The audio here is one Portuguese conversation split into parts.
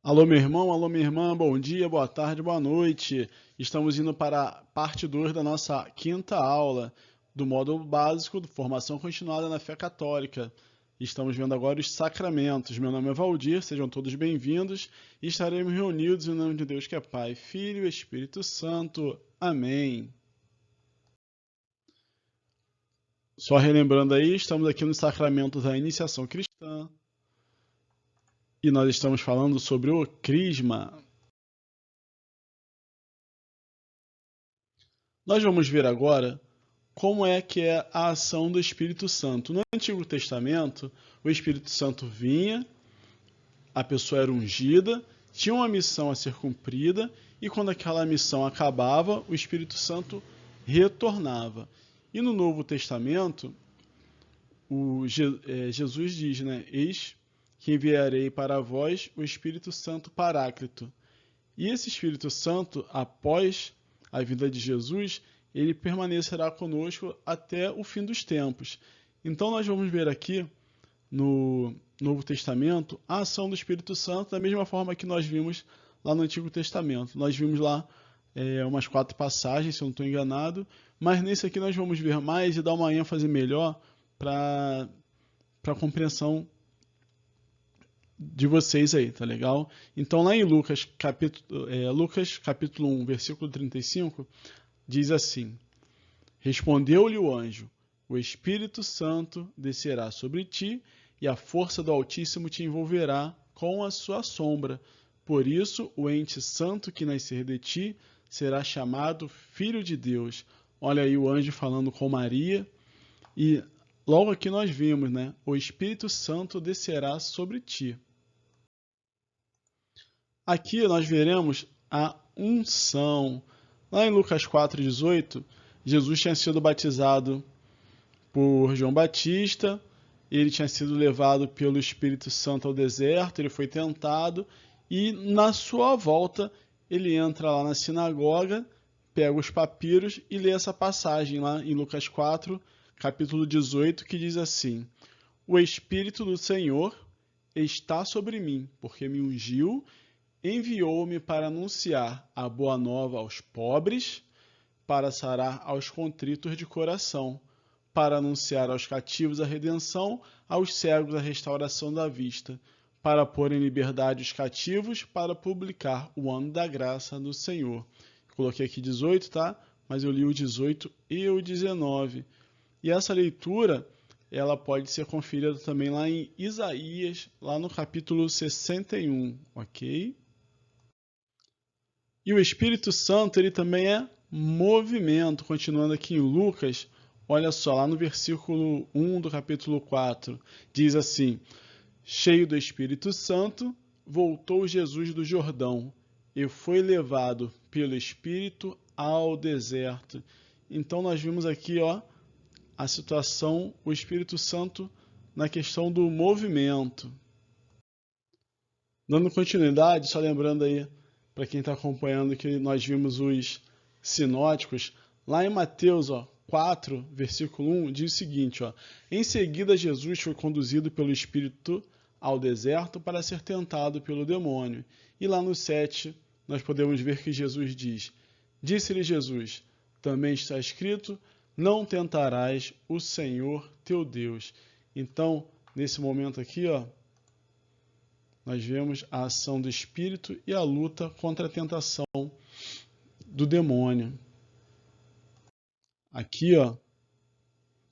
Alô, meu irmão, alô, minha irmã, bom dia, boa tarde, boa noite. Estamos indo para a parte 2 da nossa quinta aula do módulo básico de Formação Continuada na Fé Católica. Estamos vendo agora os sacramentos. Meu nome é Valdir, sejam todos bem-vindos e estaremos reunidos em nome de Deus que é Pai, Filho e Espírito Santo. Amém. Só relembrando aí, estamos aqui nos sacramentos da iniciação cristã. E nós estamos falando sobre o Crisma. Nós vamos ver agora como é que é a ação do Espírito Santo. No Antigo Testamento, o Espírito Santo vinha, a pessoa era ungida, tinha uma missão a ser cumprida, e quando aquela missão acabava, o Espírito Santo retornava. E no Novo Testamento, Jesus diz, né? Eis que enviarei para vós o Espírito Santo Paráclito. E esse Espírito Santo, após a vinda de Jesus, ele permanecerá conosco até o fim dos tempos. Então nós vamos ver aqui no Novo Testamento a ação do Espírito Santo da mesma forma que nós vimos lá no Antigo Testamento. Nós vimos lá umas 4 passagens, se eu não estou enganado, mas nesse aqui nós vamos ver mais e dar uma ênfase melhor para a compreensão de vocês aí, tá legal? Então lá em Lucas capítulo 1, versículo 35, diz assim: Respondeu-lhe o anjo: O Espírito Santo descerá sobre ti, e a força do Altíssimo te envolverá com a sua sombra. Por isso, o ente santo que nascer de ti será chamado Filho de Deus. Olha aí o anjo falando com Maria, e logo aqui nós vimos, né? O Espírito Santo descerá sobre ti. Aqui nós veremos a unção. Lá em Lucas 4,18, Jesus tinha sido batizado por João Batista, ele tinha sido levado pelo Espírito Santo ao deserto, ele foi tentado, e na sua volta ele entra lá na sinagoga, pega os papiros e lê essa passagem lá em Lucas 4, capítulo 18, que diz assim: O Espírito do Senhor está sobre mim, porque me ungiu, enviou-me para anunciar a boa nova aos pobres, para sarar aos contritos de coração, para anunciar aos cativos a redenção, aos cegos a restauração da vista, para pôr em liberdade os cativos, para publicar o ano da graça do Senhor. Coloquei aqui 18, tá? Mas eu li o 18 e o 19. E essa leitura, ela pode ser conferida também lá em Isaías, lá no capítulo 61, ok? E o Espírito Santo, ele também é movimento. Continuando aqui em Lucas, olha só, lá no versículo 1 do capítulo 4, diz assim: Cheio do Espírito Santo, voltou Jesus do Jordão e foi levado pelo Espírito ao deserto. Então nós vimos aqui, ó, a situação, o Espírito Santo na questão do movimento. Dando continuidade, só lembrando aí, para quem está acompanhando, que nós vimos os sinóticos, lá em Mateus 4, versículo 1, diz o seguinte: Em seguida Jesus foi conduzido pelo Espírito ao deserto para ser tentado pelo demônio. E lá no 7, nós podemos ver que Jesus diz: Disse-lhe Jesus, também está escrito, não tentarás o Senhor teu Deus. Então, nesse momento aqui, nós vemos a ação do Espírito e a luta contra a tentação do demônio. Aqui,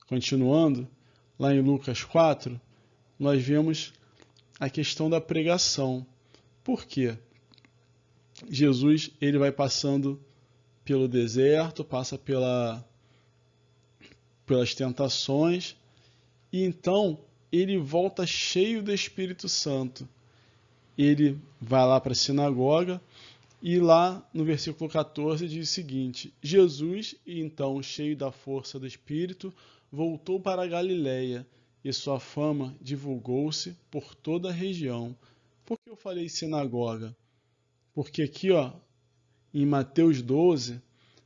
continuando, lá em Lucas 4, nós vemos a questão da pregação. Por quê? Jesus, ele vai passando pelo deserto, passa pelas tentações, e então ele volta cheio do Espírito Santo. Ele vai lá para a sinagoga, e lá no versículo 14 diz o seguinte: Jesus, então cheio da força do Espírito, voltou para a Galiléia, e sua fama divulgou-se por toda a região. Por que eu falei sinagoga? Porque aqui, em Mateus 12,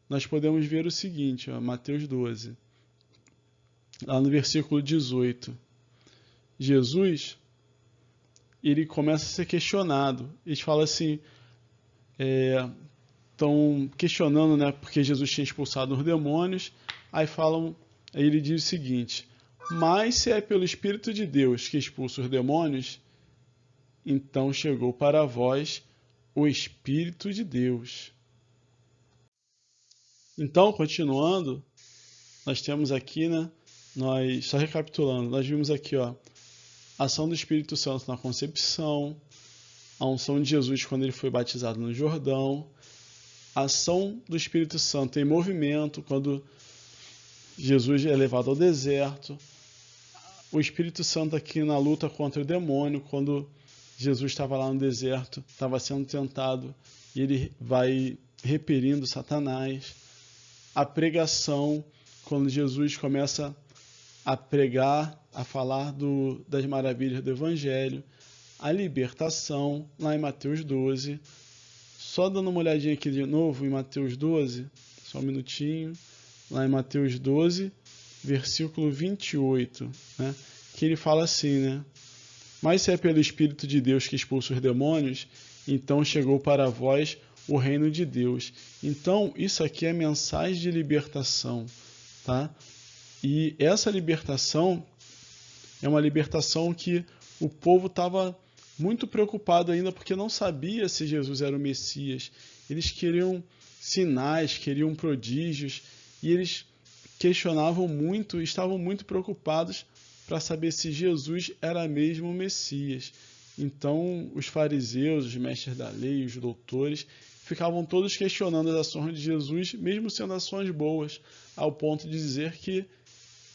nós podemos ver o seguinte, Mateus 12, lá no versículo 18. Jesus, ele começa a ser questionado. Eles falam assim, estão questionando, né, porque Jesus tinha expulsado os demônios. Aí ele diz o seguinte: mas se é pelo Espírito de Deus que expulsa os demônios, então chegou para vós o Espírito de Deus. Então, continuando, nós temos aqui, né, só recapitulando, nós vimos aqui, a ação do Espírito Santo na concepção, a unção de Jesus quando ele foi batizado no Jordão, a ação do Espírito Santo em movimento, quando Jesus é levado ao deserto, o Espírito Santo aqui na luta contra o demônio, quando Jesus estava lá no deserto, estava sendo tentado, e ele vai repelindo Satanás, a pregação, quando Jesus começa a pregar, a falar das maravilhas do Evangelho, a libertação, lá em Mateus 12. Só dando uma olhadinha aqui de novo em Mateus 12, só um minutinho, lá em Mateus 12, versículo 28, né, que ele fala assim, né? Mas se é pelo Espírito de Deus que expulsa os demônios, então chegou para vós o reino de Deus. Então, isso aqui é mensagem de libertação, tá? E essa libertação é uma libertação que o povo estava muito preocupado ainda porque não sabia se Jesus era o Messias. Eles queriam sinais, queriam prodígios, e eles questionavam muito, estavam muito preocupados para saber se Jesus era mesmo o Messias. Então, os fariseus, os mestres da lei, os doutores, ficavam todos questionando as ações de Jesus, mesmo sendo ações boas, ao ponto de dizer que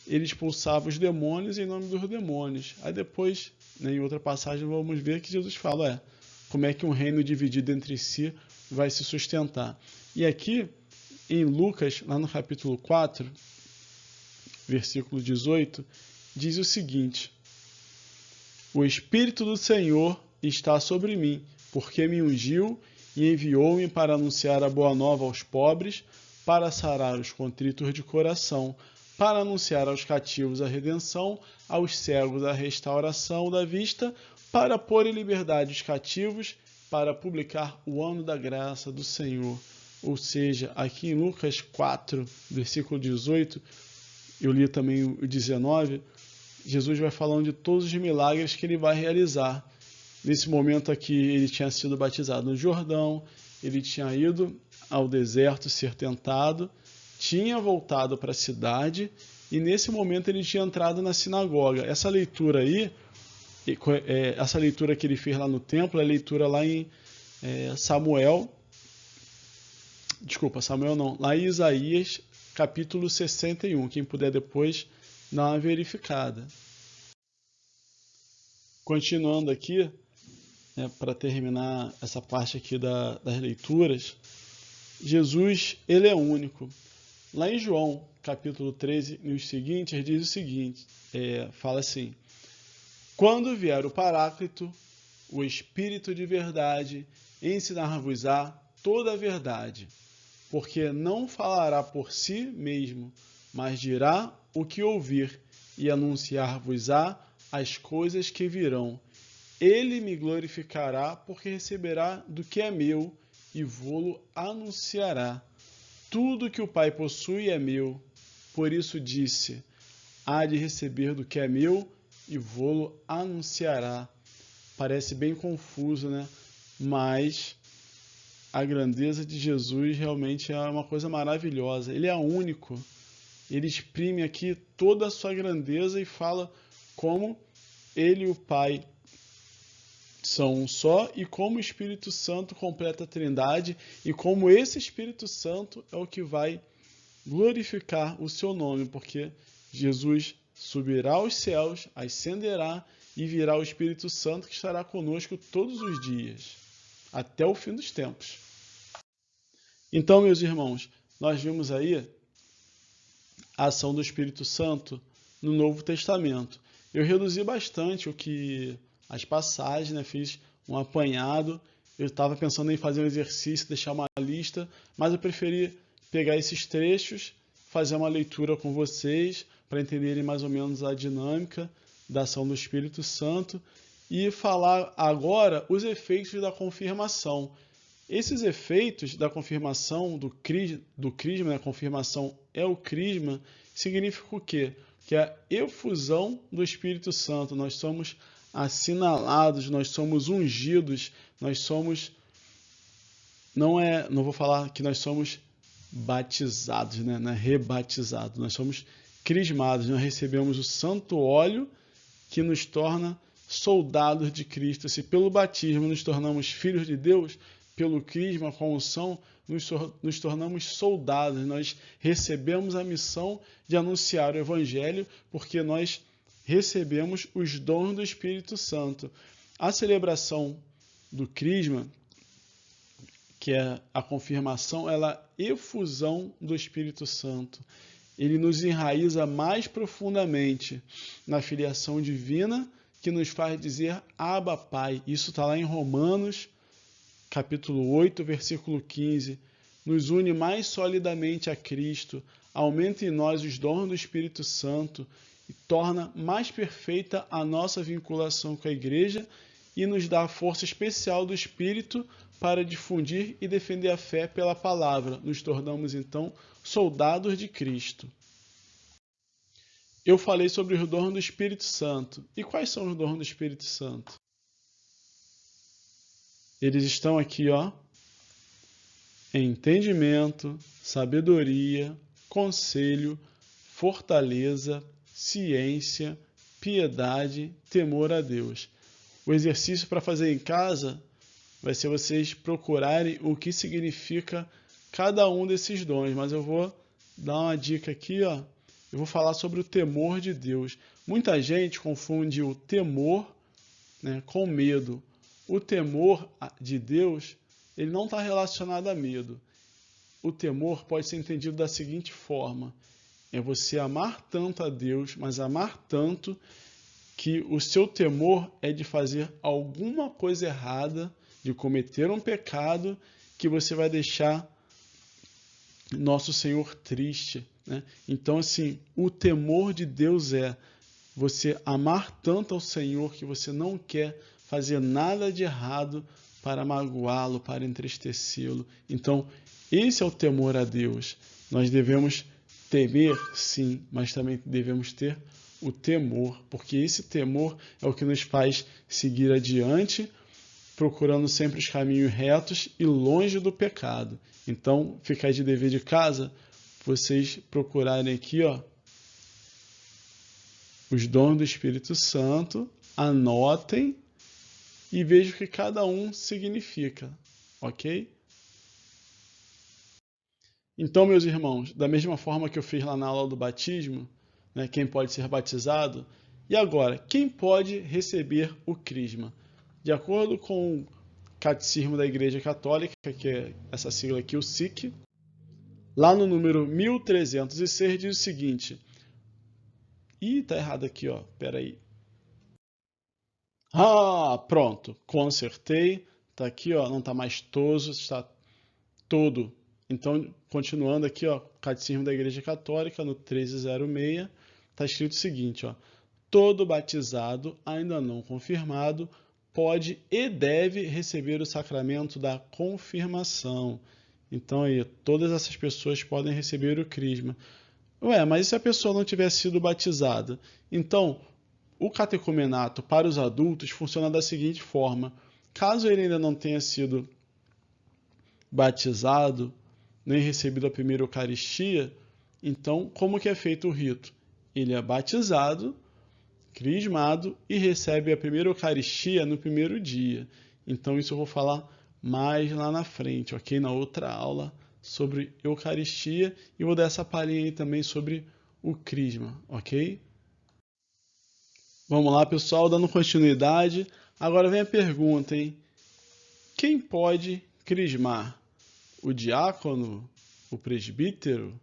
ele expulsava os demônios em nome dos demônios. Aí depois, em outra passagem, vamos ver que Jesus fala, como é que um reino dividido entre si vai se sustentar. E aqui, em Lucas, lá no capítulo 4, versículo 18, diz o seguinte: o Espírito do Senhor está sobre mim, porque me ungiu e enviou-me para anunciar a boa nova aos pobres, para sarar os contritos de coração, para anunciar aos cativos a redenção, aos cegos a restauração da vista, para pôr em liberdade os cativos, para publicar o ano da graça do Senhor. Ou seja, aqui em Lucas 4, versículo 18, eu li também o 19, Jesus vai falando de todos os milagres que ele vai realizar. Nesse momento aqui, ele tinha sido batizado no Jordão, ele tinha ido ao deserto ser tentado, tinha voltado para a cidade e nesse momento ele tinha entrado na sinagoga. Essa leitura aí, essa leitura que ele fez lá no templo, é a leitura lá em Samuel não, lá em Isaías, capítulo 61. Quem puder depois dar uma verificada. Continuando aqui, para terminar essa parte aqui das leituras, Jesus, ele é único. Lá em João, capítulo 13, nos seguintes, diz o seguinte, fala assim: quando vier o Paráclito, o Espírito de verdade, ensinar-vos-á toda a verdade, porque não falará por si mesmo, mas dirá o que ouvir, e anunciar-vos-á as coisas que virão. Ele me glorificará, porque receberá do que é meu, e vô-lo anunciará. Tudo que o Pai possui é meu, por isso disse, há de receber do que é meu, e vô-lo anunciará. Parece bem confuso, né? Mas a grandeza de Jesus realmente é uma coisa maravilhosa. Ele é único. Ele exprime aqui toda a sua grandeza e fala como ele e o Pai são um só e como o Espírito Santo completa a Trindade e como esse Espírito Santo é o que vai glorificar o seu nome, porque Jesus subirá aos céus, ascenderá e virá o Espírito Santo que estará conosco todos os dias, até o fim dos tempos. Então, meus irmãos, nós vimos aí a ação do Espírito Santo no Novo Testamento. Eu reduzi bastante as passagens, né? Fiz um apanhado. Eu estava pensando em fazer um exercício, deixar uma lista, mas eu preferi pegar esses trechos, fazer uma leitura com vocês, para entenderem mais ou menos a dinâmica da ação do Espírito Santo. e falar agora os efeitos da confirmação. Esses efeitos da confirmação do crisma, né? A confirmação é o crisma, significa o quê? Que é a efusão do Espírito Santo. Nós somos assinalados, nós somos ungidos, nós somos... Não vou falar que nós somos batizados, né? Não é rebatizados, nós somos crismados, nós recebemos o santo óleo que nos torna soldados de Cristo. Se pelo batismo nos tornamos filhos de Deus, pelo crisma, com a unção, nos tornamos soldados. Nós recebemos a missão de anunciar o Evangelho, porque nós recebemos os dons do Espírito Santo. A celebração do crisma, que é a confirmação, ela é a efusão do Espírito Santo. Ele nos enraiza mais profundamente na filiação divina, que nos faz dizer Abba, Pai. Isso está lá em Romanos, capítulo 8, versículo 15. Nos une mais solidamente a Cristo, aumenta em nós os dons do Espírito Santo e torna mais perfeita a nossa vinculação com a Igreja e nos dá a força especial do Espírito para difundir e defender a fé pela palavra. Nos tornamos, então, soldados de Cristo. Eu falei sobre os dons do Espírito Santo. E quais são os dons do Espírito Santo? Eles estão aqui, ó. Entendimento, sabedoria, conselho, fortaleza, ciência, piedade, temor a Deus. O exercício para fazer em casa vai ser vocês procurarem o que significa cada um desses dons, mas eu vou dar uma dica aqui, ó. Eu vou falar sobre o temor de Deus. Muita gente confunde o temor, né, com medo. O temor de Deus, ele não está relacionado a medo. O temor pode ser entendido da seguinte forma: é você amar tanto a Deus, mas amar tanto que o seu temor é de fazer alguma coisa errada, de cometer um pecado, que você vai deixar nosso Senhor triste, né? Então, assim, o temor de Deus é você amar tanto ao Senhor que você não quer fazer nada de errado para magoá-lo, para entristecê-lo. Então, esse é o temor a Deus. Nós devemos temer, sim, mas também devemos ter o temor, porque esse temor é o que nos faz seguir adiante, procurando sempre os caminhos retos e longe do pecado. Então, fica aí de dever de casa, vocês procurarem aqui, ó, os dons do Espírito Santo, anotem e vejam o que cada um significa, ok? Então, meus irmãos, da mesma forma que eu fiz lá na aula do batismo, né, quem pode ser batizado, e agora, quem pode receber o crisma? De acordo com o Catecismo da Igreja Católica, que é essa sigla aqui, o SIC, lá no número 1306 diz o seguinte... Ih, tá errado aqui, ó. Pera aí. Ah, pronto. Consertei. Tá aqui, ó. Não tá mais toso, está todo. Então, continuando aqui, ó. Catecismo da Igreja Católica, no 1306, tá escrito o seguinte, ó. Todo batizado, ainda não confirmado, pode e deve receber o sacramento da confirmação. Então, aí, todas essas pessoas podem receber o crisma. Ué, mas e se a pessoa não tiver sido batizada? Então, o catecumenato para os adultos funciona da seguinte forma: caso ele ainda não tenha sido batizado, nem recebido a primeira Eucaristia, então como que é feito o rito? Ele é batizado, crismado e recebe a primeira Eucaristia no primeiro dia. Então isso eu vou falar mais lá na frente, ok? Na outra aula sobre Eucaristia, e vou dar essa palhinha aí também sobre o crisma, ok? Vamos lá, pessoal, dando continuidade. Agora vem a pergunta, hein? Quem pode crismar? O diácono, o presbítero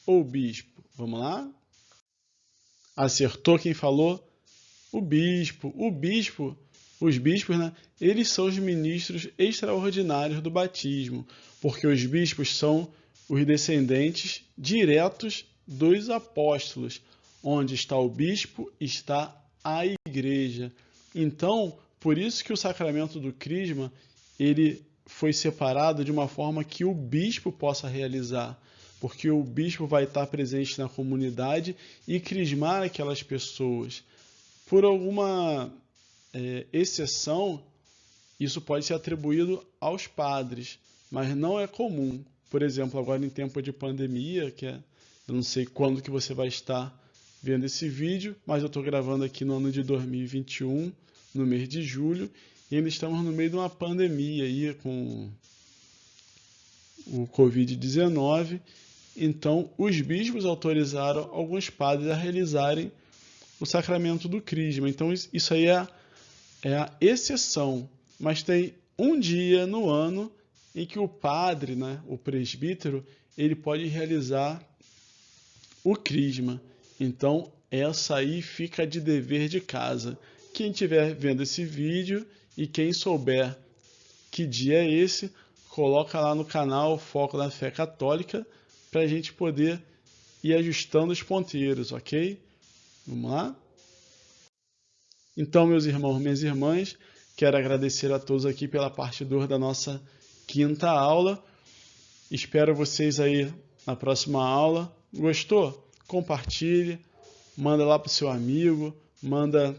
ou o bispo? Vamos lá? Acertou quem falou? O bispo. Os bispos, né? Eles são os ministros extraordinários do batismo, porque os bispos são os descendentes diretos dos apóstolos. Onde está o bispo, está a igreja. Então, por isso que o sacramento do crisma, ele foi separado de uma forma que o bispo possa realizar, porque o bispo vai estar presente na comunidade e crismar aquelas pessoas. Por alguma exceção, isso pode ser atribuído aos padres, mas não é comum. Por exemplo, agora em tempo de pandemia, eu não sei quando que você vai estar vendo esse vídeo, mas eu estou gravando aqui no ano de 2021, no mês de julho, e ainda estamos no meio de uma pandemia aí com o Covid-19. Então, os bispos autorizaram alguns padres a realizarem o sacramento do crisma. Então, isso aí é a exceção. Mas tem um dia no ano em que o padre, né, o presbítero, ele pode realizar o crisma. Então, essa aí fica de dever de casa. Quem estiver vendo esse vídeo e quem souber que dia é esse, coloca lá no canal Foco na Fé Católica para a gente poder ir ajustando os ponteiros, ok? Vamos lá? Então, meus irmãos, minhas irmãs, quero agradecer a todos aqui pela parte 2 da nossa quinta aula. Espero vocês aí na próxima aula. Gostou? Compartilhe, manda lá para o seu amigo, manda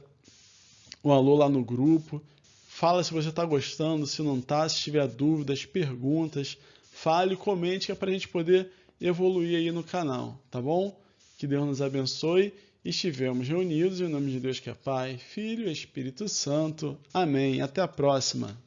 um alô lá no grupo. Fala se você está gostando, se não está, se tiver dúvidas, perguntas, fale, comente, que é para a gente poder evoluir aí no canal, tá bom? Que Deus nos abençoe e estivemos reunidos em nome de Deus que é Pai, Filho e Espírito Santo. Amém. Até a próxima.